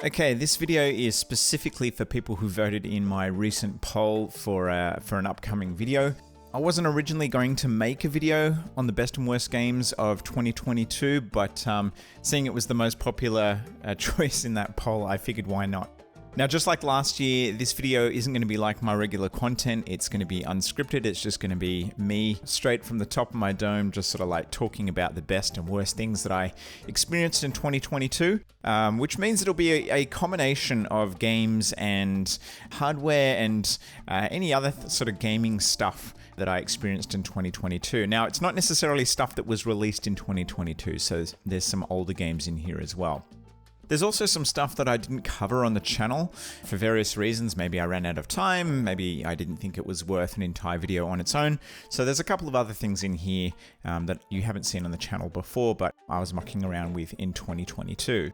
Okay, this video is specifically for people who voted in my recent poll for an upcoming video. I wasn't originally going to make a video on the best and worst games of 2022, but seeing it was the most popular choice in that poll, I figured why not. Now, just like last year, this video isn't going to be like my regular content. It's going to be unscripted. It's just going to be me straight from the top of my dome, just sort of like talking about the best and worst things that I experienced in 2022, which means it'll be a combination of games and hardware and any other sort of gaming stuff that I experienced in 2022. Now, it's not necessarily stuff that was released in 2022, so there's some older games in here as well. There's also some stuff that I didn't cover on the channel for various reasons. Maybe I ran out of time, maybe I didn't think it was worth an entire video on its own. So there's a couple of other things in here that you haven't seen on the channel before, but I was mucking around with in 2022.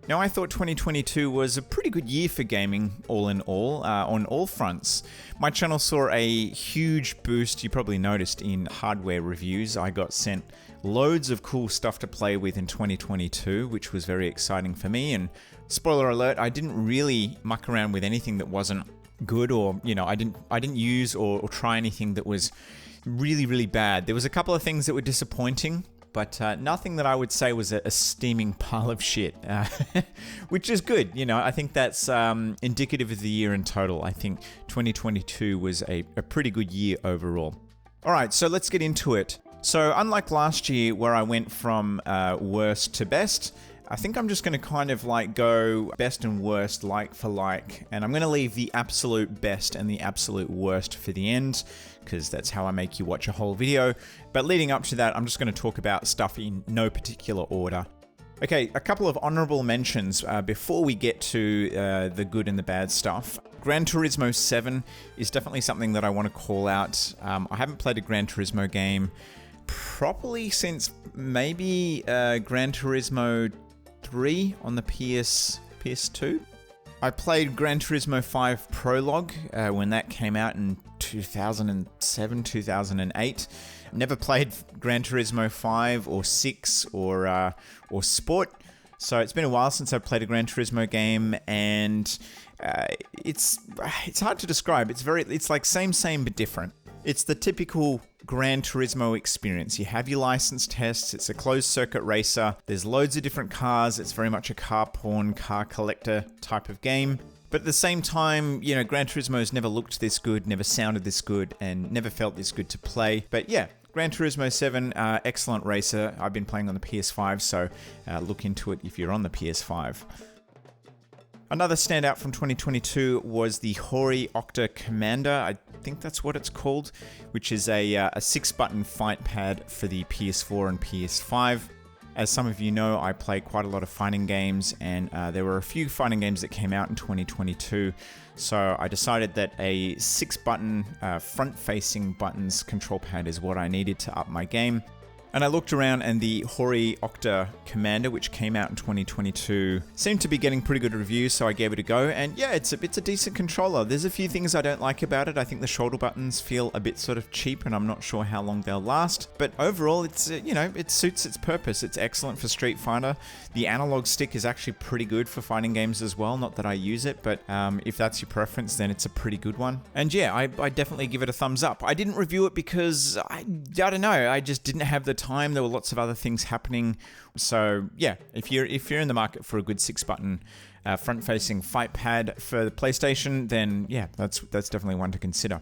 Now, I thought 2022 was a pretty good year for gaming, all in all, on all fronts. My channel saw a huge boost, you probably noticed, in hardware reviews. I got sent loads of cool stuff to play with in 2022, which was very exciting for me. And spoiler alert, I didn't really muck around with anything that wasn't good, or, you know, I didn't use or try anything that was really, really bad. There was a couple of things that were disappointing, but nothing that I would say was a steaming pile of shit, which is good. You know, I think that's indicative of the year in total. I think 2022 was a pretty good year overall. All right, so let's get into it. So unlike last year where I went from worst to best, I think I'm just going to kind of like go best and worst like for like, and I'm going to leave the absolute best and the absolute worst for the end, because that's how I make you watch a whole video. But leading up to that, I'm just going to talk about stuff in no particular order. Okay, a couple of honourable mentions before we get to the good and the bad stuff. Gran Turismo 7 is definitely something that I want to call out. I haven't played a Gran Turismo game properly since maybe Gran Turismo 3 on the PS2. I played Gran Turismo 5 Prologue when that came out in 2007, 2008. Never played Gran Turismo 5 or 6 or Sport. So it's been a while since I've played a Gran Turismo game, and it's hard to describe. It's like same but different. It's the typical Gran Turismo experience. You have your license tests, it's a closed circuit racer, there's loads of different cars, it's very much a car porn, car collector type of game. But at the same time, you know, Gran Turismo's never looked this good, never sounded this good, and never felt this good to play. But yeah, Gran Turismo 7, excellent racer. I've been playing on the PS5, so look into it if you're on the PS5. Another standout from 2022 was the Hori Octa Commander, I think that's what it's called, which is a 6-button fight pad for the PS4 and PS5. As some of you know, I play quite a lot of fighting games, and there were a few fighting games that came out in 2022, so I decided that a 6-button front-facing buttons control pad is what I needed to up my game. And I looked around, and the Hori Octa Commander, which came out in 2022, seemed to be getting pretty good reviews, so I gave it a go. And yeah, it's a decent controller. There's a few things I don't like about it. I think the shoulder buttons feel a bit sort of cheap, and I'm not sure how long they'll last. But overall, it's it suits its purpose. It's excellent for Street Fighter. The analog stick is actually pretty good for fighting games as well. Not that I use it, but if that's your preference, then it's a pretty good one. And yeah, I definitely give it a thumbs up. I didn't review it because I don't know. I just didn't have the time. There were lots of other things happening. So yeah, if you're in the market for a good 6-button front-facing fight pad for the PlayStation, then yeah, that's definitely one to consider.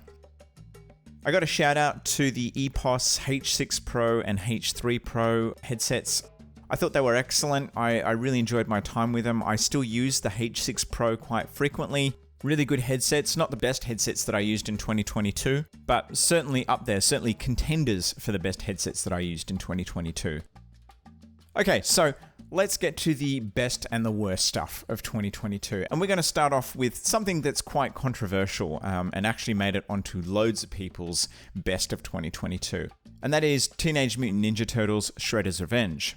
I got a shout out to the EPOS H6 Pro and H3 Pro headsets. I thought they were excellent. I really enjoyed my time with them. I still use the H6 Pro quite frequently. Really good headsets, not the best headsets that I used in 2022, but certainly up there, certainly contenders for the best headsets that I used in 2022. Okay, so let's get to the best and the worst stuff of 2022. And we're going to start off with something that's quite controversial and actually made it onto loads of people's best of 2022. And that is Teenage Mutant Ninja Turtles Shredder's Revenge.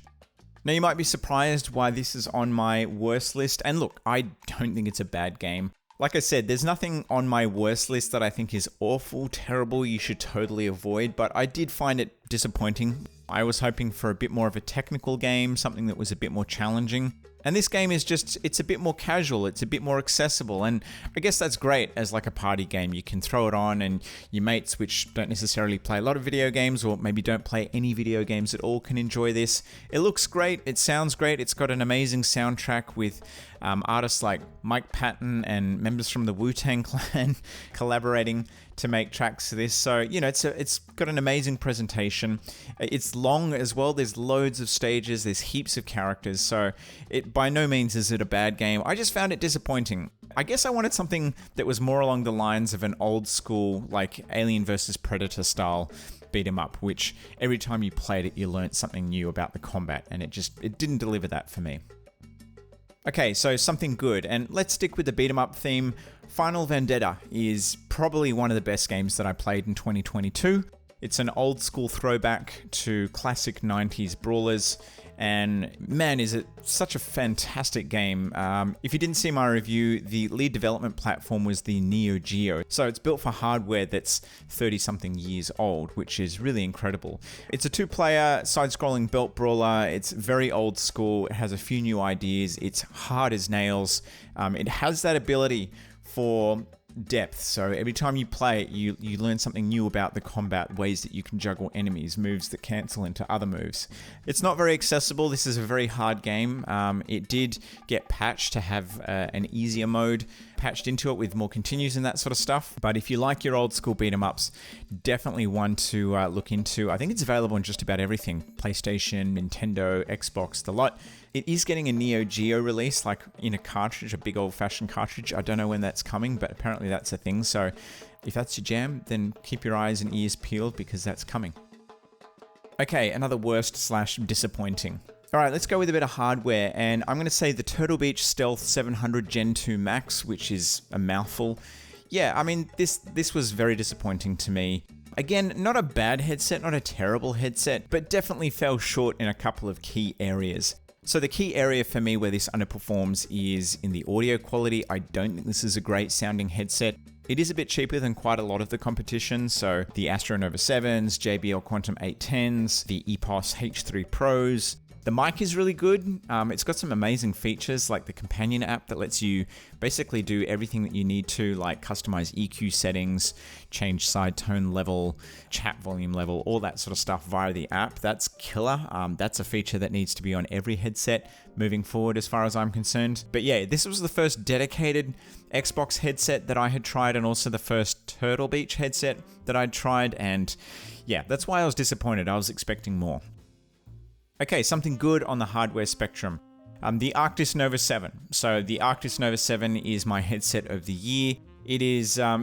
Now, you might be surprised why this is on my worst list. And look, I don't think it's a bad game. Like I said, there's nothing on my worst list that I think is awful, terrible, you should totally avoid, but I did find it disappointing. I was hoping for a bit more of a technical game, something that was a bit more challenging. And this game is just, it's a bit more casual, it's a bit more accessible, and I guess that's great as like a party game. You can throw it on and your mates, which don't necessarily play a lot of video games or maybe don't play any video games at all, can enjoy this. It looks great, it sounds great, it's got an amazing soundtrack with artists like Mike Patton and members from the Wu-Tang Clan collaborating to make tracks to this. So, you know, it's got an amazing presentation. It's long as well. There's loads of stages. There's heaps of characters. So it by no means is it a bad game. I just found it disappointing. I guess I wanted something that was more along the lines of an old school, like Alien vs. Predator style beat 'em up, which every time you played it, you learned something new about the combat, and it didn't deliver that for me. Okay, so something good, and let's stick with the beat 'em up theme. Final Vendetta is probably one of the best games that I played in 2022. It's an old school throwback to classic 90s brawlers, and man, is it such a fantastic game. If you didn't see my review, the lead development platform was the Neo Geo, so it's built for hardware that's 30-something years old, which is really incredible. It's a two-player, side-scrolling belt brawler. It's very old school. It has a few new ideas. It's hard as nails. It has that ability for depth, so every time you play it, you learn something new about the combat, ways that you can juggle enemies, moves that cancel into other moves. It's not very accessible. This is a very hard game. It did get patched to have an easier mode patched into it with more continues and that sort of stuff, but if you like your old school beat 'em ups, definitely one to look into. I think it's available on just about everything: PlayStation, Nintendo, Xbox, the lot. It is getting a Neo Geo release, like in a cartridge, a big old-fashioned cartridge. I don't know when that's coming, but apparently that's a thing. So if that's your jam, then keep your eyes and ears peeled because that's coming. Okay, another worst/disappointing. All right, let's go with a bit of hardware, and I'm going to say the Turtle Beach Stealth 700 Gen 2 Max, which is a mouthful. Yeah, I mean, this was very disappointing to me. Again, not a bad headset, not a terrible headset, but definitely fell short in a couple of key areas. So the key area for me where this underperforms is in the audio quality. I don't think this is a great sounding headset. It is a bit cheaper than quite a lot of the competition, so the Astro Nova 7s, JBL Quantum 810s, the EPOS H3 Pros. The mic is really good. It's got some amazing features like the companion app that lets you basically do everything that you need to, like customize EQ settings, change side tone level, chat volume level, all that sort of stuff via the app. That's killer. That's a feature that needs to be on every headset moving forward as far as I'm concerned. But yeah, this was the first dedicated Xbox headset that I had tried, and also the first Turtle Beach headset that I'd tried, and yeah, that's why I was disappointed. I was expecting more. Okay, something good on the hardware spectrum. The Arctis Nova 7. So the Arctis Nova 7 is my headset of the year. It is, I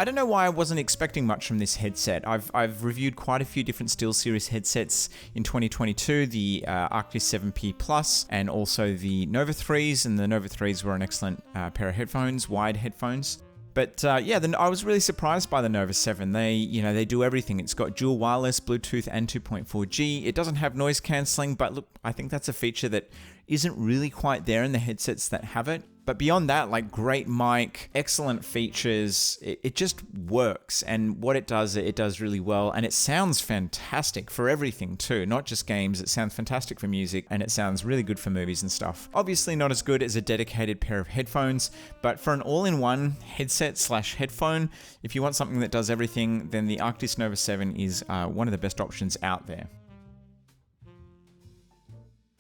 don't know why I wasn't expecting much from this headset. I've reviewed quite a few different SteelSeries headsets in 2022, the Arctis 7P Plus, and also the Nova 3s, and the Nova 3s were an excellent pair of headphones, wide headphones. But I was really surprised by the Nova 7. They do everything. It's got dual wireless, Bluetooth, and 2.4G. It doesn't have noise cancelling, but look, I think that's a feature that isn't really quite there in the headsets that have it. But beyond that, like great mic, excellent features, it just works. And what it does really well. And it sounds fantastic for everything too, not just games. It sounds fantastic for music, and it sounds really good for movies and stuff. Obviously not as good as a dedicated pair of headphones, but for an all-in-one headset/headphone, if you want something that does everything, then the Arctis Nova 7 is one of the best options out there.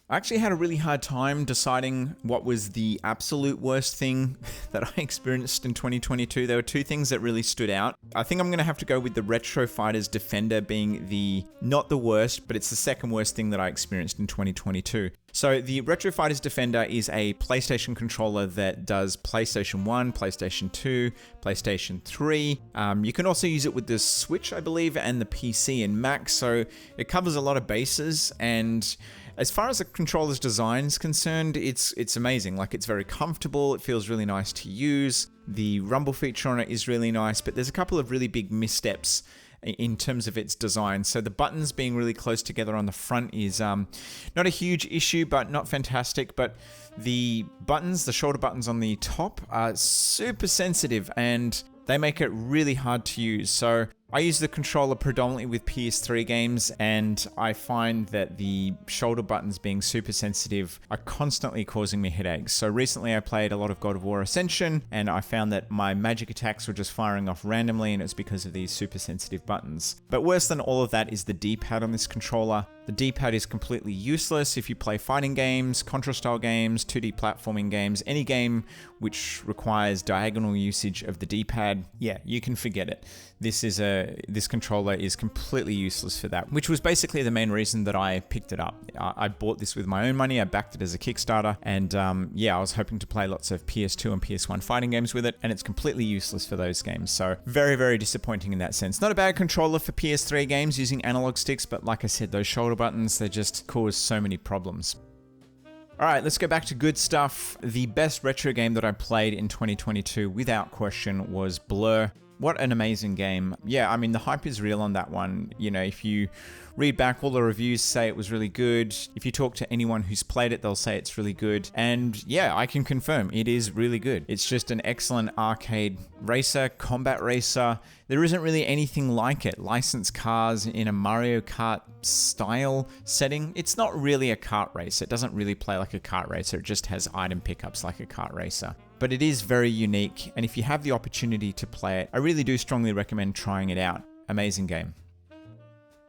I actually had a really hard time deciding what was the absolute worst thing that I experienced in 2022. There were two things that really stood out. I think I'm going to have to go with the Retro Fighters Defender being not the worst, but it's the second worst thing that I experienced in 2022. So the Retro Fighters Defender is a PlayStation controller that does PlayStation 1, PlayStation 2, PlayStation 3. You can also use it with the Switch, I believe, and the PC and Mac. So it covers a lot of bases, and as far as the controller's design is concerned, it's amazing. Like, it's very comfortable. It feels really nice to use. The rumble feature on it is really nice, but there's a couple of really big missteps in terms of its design. So the buttons being really close together on the front is not a huge issue, but not fantastic. But the buttons, the shoulder buttons on the top, are super sensitive, and they make it really hard to use. So I use the controller predominantly with PS3 games, and I find that the shoulder buttons being super sensitive are constantly causing me headaches. So recently I played a lot of God of War Ascension, and I found that my magic attacks were just firing off randomly, and it's because of these super sensitive buttons. But worse than all of that is the D-pad on this controller. The D-pad is completely useless if you play fighting games, Contra-style games, 2D platforming games, any game which requires diagonal usage of the D-pad. Yeah, you can forget it. This controller is completely useless for that, which was basically the main reason that I picked it up. I bought this with my own money, I backed it as a Kickstarter, and yeah, I was hoping to play lots of PS2 and PS1 fighting games with it, and it's completely useless for those games. So very, very disappointing in that sense. Not a bad controller for PS3 games using analog sticks, but like I said, those shoulder buttons, they just cause so many problems. All right, let's go back to good stuff. The best retro game that I played in 2022, without question, was Blur. What an amazing game. Yeah, I mean, the hype is real on that one. You know, if you read back, all the reviews say it was really good. If you talk to anyone who's played it, they'll say it's really good. And yeah, I can confirm it is really good. It's just an excellent arcade racer, combat racer. There isn't really anything like it. Licensed cars in a Mario Kart style setting. It's not really a kart race. It doesn't really play like a kart racer. It just has item pickups like a kart racer. But it is very unique, and if you have the opportunity to play it, I really do strongly recommend trying it out. Amazing game.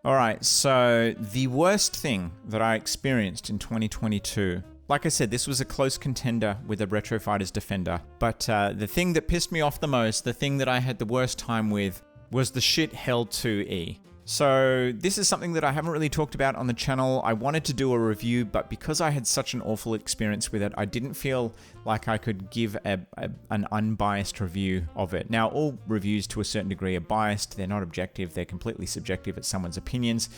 Alright, so the worst thing that I experienced in 2022, like I said, this was a close contender with a Retro Fighters Defender, but the thing that pissed me off the most, the thing that I had the worst time with, was the shit Hell 2E. So this is something that I haven't really talked about on the channel. I wanted to do a review, but because I had such an awful experience with it, I didn't feel like I could give an unbiased review of it. Now, all reviews to a certain degree are biased. They're not objective. They're completely subjective. It's someone's opinions.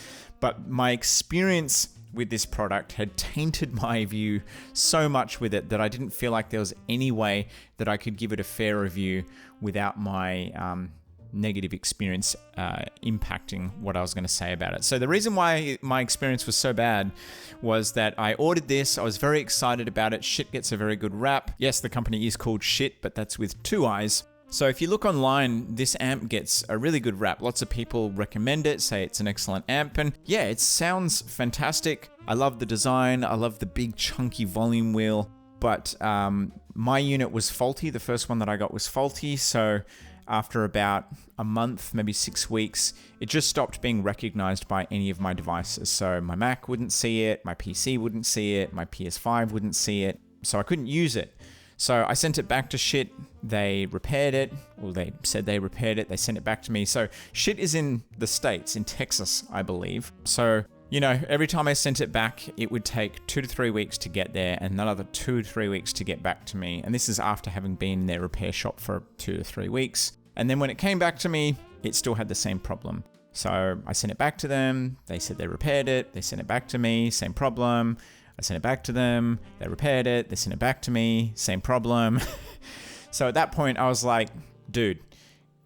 But my experience with this product had tainted my view so much with it that I didn't feel like there was any way that I could give it a fair review without my negative experience impacting what I was going to say about it. So the reason why my experience was so bad was that I ordered this. I was very excited about it. Shit gets a very good rap. Yes, the company is called Shit, but that's with two I's. So if you look online, this amp gets a really good rap. Lots of people recommend it, say it's an excellent amp, and yeah, it sounds fantastic. I love the design. I love the big chunky volume wheel, but my unit was faulty. The first one that I got was faulty, so after about a month, maybe 6 weeks, it just stopped being recognized by any of my devices. So my Mac wouldn't see it, my PC wouldn't see it, my PS5 wouldn't see it, so I couldn't use it. So I sent it back to Shit. They repaired it, or they said they repaired it. They sent it back to me. So Shit is in the States, in Texas, I believe. So, you know, every time I sent it back, it would take 2 to 3 weeks to get there and another 2 to 3 weeks to get back to me. And this is after having been in their repair shop for 2 to 3 weeks. And then when it came back to me, it still had the same problem. So I sent it back to them. They said they repaired it. They sent it back to me. Same problem. I sent it back to them. They repaired it. They sent it back to me. Same problem. So at that point, I was like, dude,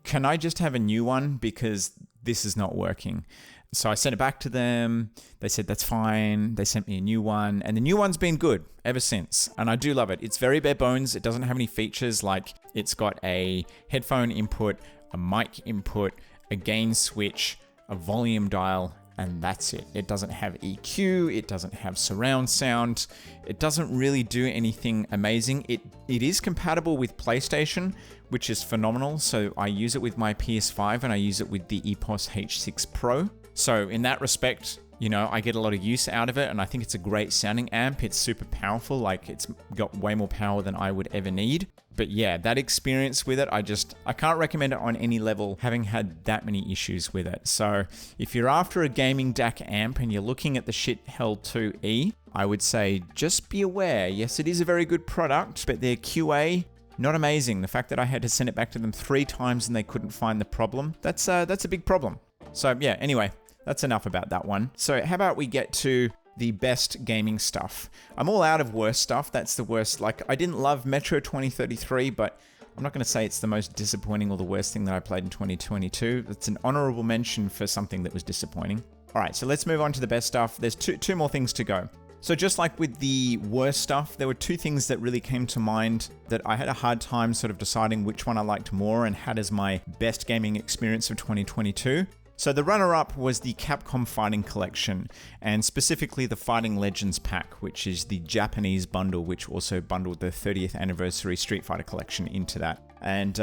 can I just have a new one? Because this is not working. So I sent it back to them. They said, that's fine. They sent me a new one. And the new one's been good ever since. And I do love it. It's very bare bones. It doesn't have any features like it's got a headphone input, a mic input, a gain switch, a volume dial, and that's it. It doesn't have EQ. It doesn't have surround sound. It doesn't really do anything amazing. It is compatible with PlayStation, which is phenomenal. So I use it with my PS5 and I use it with the EPOS H6 Pro. So in that respect, you know, I get a lot of use out of it, and I think it's a great sounding amp. It's super powerful, like it's got way more power than I would ever need. But yeah, that experience with it, I can't recommend it on any level, having had that many issues with it. So if you're after a gaming DAC amp and you're looking at the Shit Hell 2E, I would say just be aware. Yes, it is a very good product, but their QA, not amazing. The fact that I had to send it back to them 3 times and they couldn't find the problem, that's a big problem. So yeah, anyway, that's enough about that one. So how about we get to the best gaming stuff? I'm all out of worst stuff. That's the worst. Like, I didn't love Metro 2033, but I'm not going to say it's the most disappointing or the worst thing that I played in 2022. It's an honorable mention for something that was disappointing. All right, so let's move on to the best stuff. There's two more things to go. So just like with the worst stuff, there were two things that really came to mind that I had a hard time sort of deciding which one I liked more and had as my best gaming experience of 2022. So the runner-up was the Capcom Fighting Collection, and specifically the Fighting Legends pack, which is the Japanese bundle, which also bundled the 30th anniversary Street Fighter collection into that. And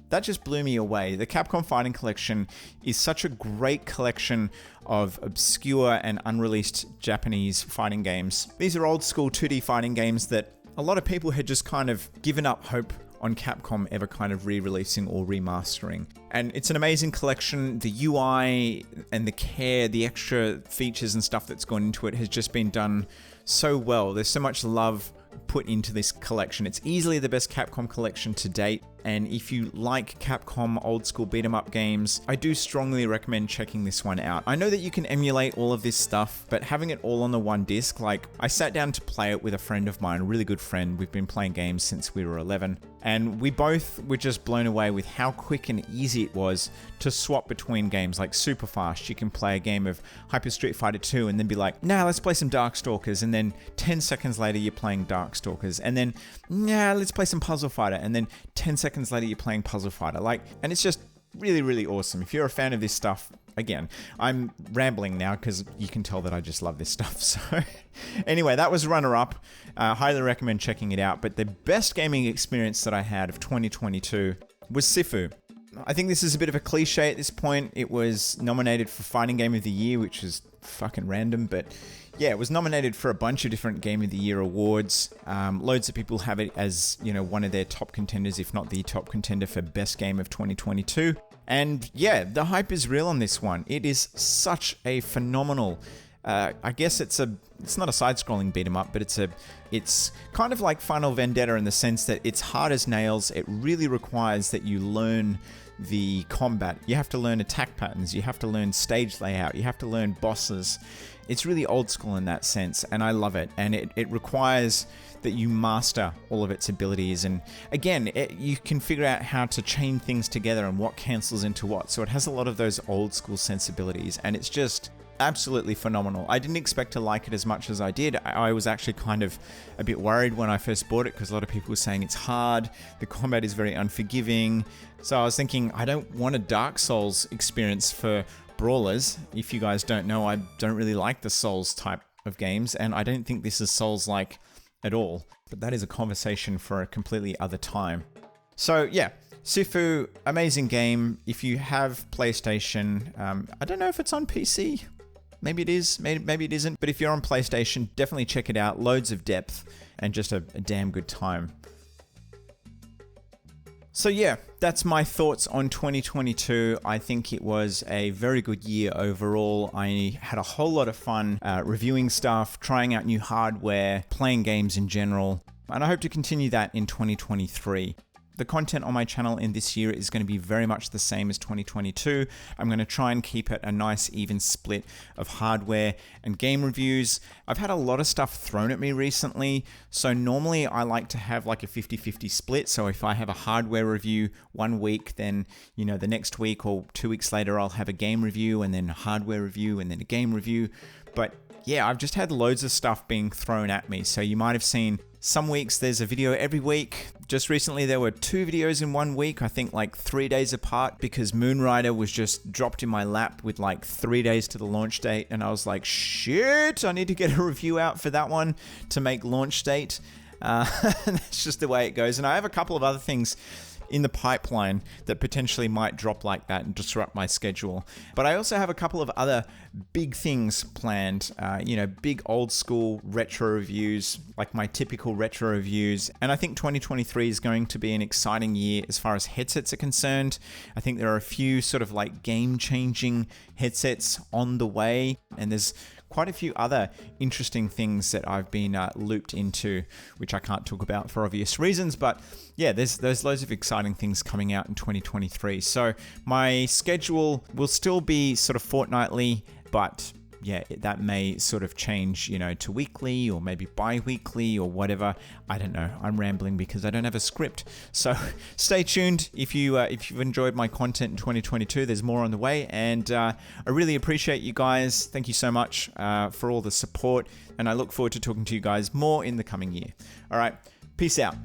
that just blew me away. The Capcom Fighting Collection is such a great collection of obscure and unreleased Japanese fighting games. These are old school 2D fighting games that a lot of people had just kind of given up hope on Capcom ever kind of re-releasing or remastering. And it's an amazing collection. The UI and the care, the extra features and stuff that's gone into it has just been done so well. There's so much love put into this collection. It's easily the best Capcom collection to date. And if you like Capcom old school beat 'em up games, I do strongly recommend checking this one out. I know that you can emulate all of this stuff, but having it all on the one disc, like I sat down to play it with a friend of mine, a really good friend. We've been playing games since we were 11, and we both were just blown away with how quick and easy it was to swap between games, like super fast. You can play a game of Hyper Street Fighter 2 and then be like, nah, let's play some Darkstalkers, and then 10 seconds later you're playing Darkstalkers, and then, nah, let's play some Puzzle Fighter, and then 10 seconds later you're playing Puzzle Fighter. And it's just really, really awesome. If you're a fan of this stuff, again, I'm rambling now because you can tell that I just love this stuff. So anyway, that was runner-up. Highly recommend checking it out. But the best gaming experience that I had of 2022 was Sifu. I think this is a bit of a cliche at this point. It was nominated for Fighting Game of the Year, which is fucking random, but yeah, it was nominated for a bunch of different Game of the Year awards. Loads of people have it as, one of their top contenders, if not the top contender for best game of 2022. And yeah, the hype is real on this one. It is such a phenomenal, I guess it's not a side-scrolling beat 'em up, but it's kind of like Final Vendetta in the sense that it's hard as nails. It really requires that you learn the combat. You have to learn attack patterns. You have to learn stage layout. You have to learn bosses. It's really old school in that sense, and I love it. And it requires that you master all of its abilities. And again, you can figure out how to chain things together and what cancels into what. So it has a lot of those old school sensibilities, and it's just absolutely phenomenal. I didn't expect to like it as much as I did. I was actually kind of a bit worried when I first bought it because a lot of people were saying it's hard, the combat is very unforgiving. So I was thinking, I don't want a Dark Souls experience for brawlers. If you guys don't know, I don't really like the Souls type of games, and I don't think this is Souls-like at all. But that is a conversation for a completely other time. So yeah, Sifu, amazing game. If you have PlayStation, I don't know if it's on PC. Maybe it is, maybe it isn't. But if you're on PlayStation, definitely check it out. Loads of depth and just a damn good time. So yeah, that's my thoughts on 2022. I think it was a very good year overall. I had a whole lot of fun reviewing stuff, trying out new hardware, playing games in general, and I hope to continue that in 2023. The content on my channel in this year is going to be very much the same as 2022. I'm going to try and keep it a nice even split of hardware and game reviews. I've had a lot of stuff thrown at me recently, so normally I like to have like a 50-50 split. So if I have a hardware review one week, then the next week or 2 weeks later I'll have a game review, and then a hardware review, and then a game review. But yeah, I've just had loads of stuff being thrown at me. So you might have seen some weeks there's a video every week. Just recently there were 2 videos in 1 week, I think like 3 days apart, because Moonrider was just dropped in my lap with like 3 days to the launch date, and I was like, shit, I need to get a review out for that one to make launch date. That's just the way it goes. And I have a couple of other things in the pipeline that potentially might drop like that and disrupt my schedule. But I also have a couple of other big things planned, big old school retro reviews, like my typical retro reviews. And I think 2023 is going to be an exciting year as far as headsets are concerned. I think there are a few sort of like game-changing headsets on the way, and there's quite a few other interesting things that I've been looped into, which I can't talk about for obvious reasons. But yeah, there's loads of exciting things coming out in 2023. So my schedule will still be sort of fortnightly, but yeah, that may sort of change, you know, to weekly or maybe bi-weekly or whatever. I don't know. I'm rambling because I don't have a script. So stay tuned. If you've enjoyed my content in 2022, there's more on the way. And I really appreciate you guys. Thank you so much for all the support. And I look forward to talking to you guys more in the coming year. All right. Peace out.